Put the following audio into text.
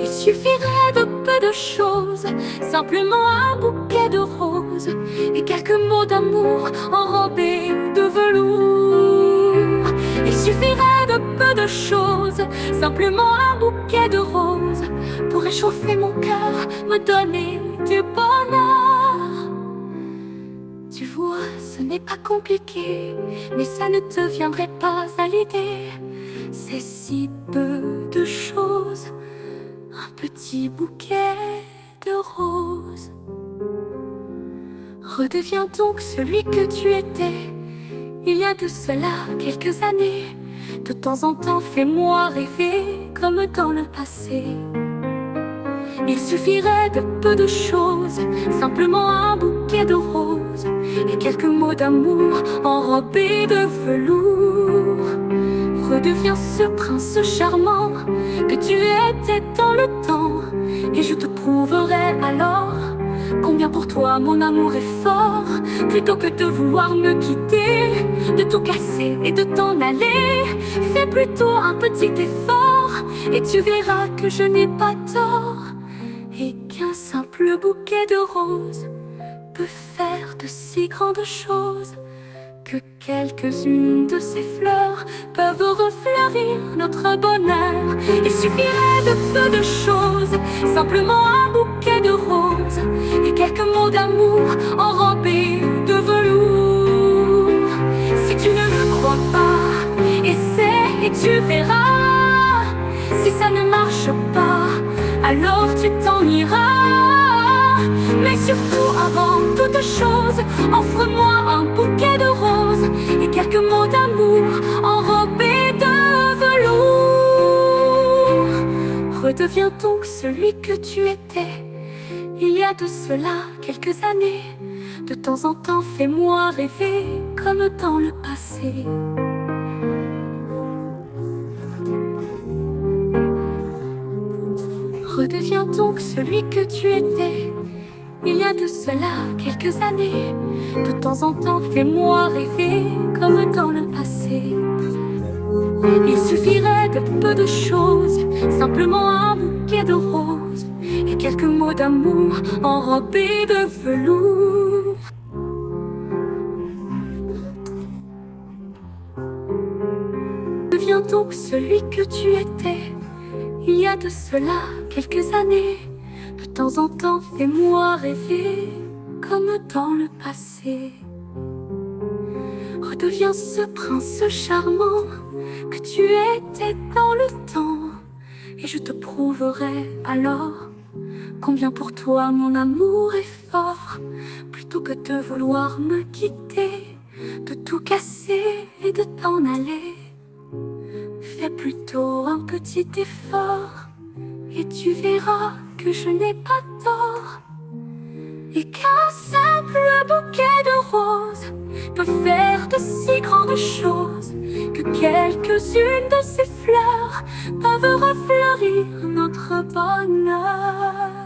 Il suffirait de peu de choses, simplement un bouquet de roses et quelques mots d'amour enrobés de velours. Il suffirait de peu de choses, simplement un bouquet de roses pour réchauffer mon cœur, me donner du bonheur. Tu vois, ce n'est pas compliqué, mais ça ne te viendrait pas à l'idée. C'est si peu de choses, un petit bouquet de roses. Redeviens donc celui que tu étais il y a de cela quelques années. De temps en temps, fais-moi rêver comme dans le passé. Il suffirait de peu de choses, simplement un bouquet de roses et quelques mots d'amour enrobés de velours. Redeviens ce prince charmant que tu étais dans le temps, et je te prouverai alors combien pour toi mon amour est fort. Plutôt que de vouloir me quitter, de tout casser et de t'en aller, fais plutôt un petit effort et tu verras que je n'ai pas tort, et qu'un simple bouquet de roses peut faire de si grandes choses, que quelques-unes de ces fleurs peuvent refleurir notre bonheur. Il suffirait de peu de choses, simplement un bouquet de roses et quelques mots d'amour enrobés de velours. Si tu ne me crois pas, essaie et tu verras. Si ça ne marche pas, alors tu t'en iras. Mais surtout, avant toute chose, offre-moi un bouquet de roses et quelques mots d'amour enrobés de velours. Redeviens donc celui que tu étais il y a de cela quelques années. De temps en temps, fais-moi rêver comme dans le passé. Redeviens donc celui que tu étais il y a de cela quelques années. De temps en temps, fais-moi rêver comme dans le passé. Il suffirait de peu de choses, simplement un bouquet de roses et quelques mots d'amour enrobés de velours. Deviens donc celui que tu étais il y a de cela quelques années. De temps en temps, fais-moi rêver comme dans le passé. Redeviens ce prince charmant que tu étais dans le temps, et je te prouverai alors combien pour toi mon amour est fort. Plutôt que de vouloir me quitter, de tout casser et de t'en aller, fais plutôt un petit effort et tu verras que je n'ai pas tort, et qu'un simple bouquet de roses peut faire de si grandes choses, que quelques-unes de ces fleurs peuvent refleurir notre bonheur.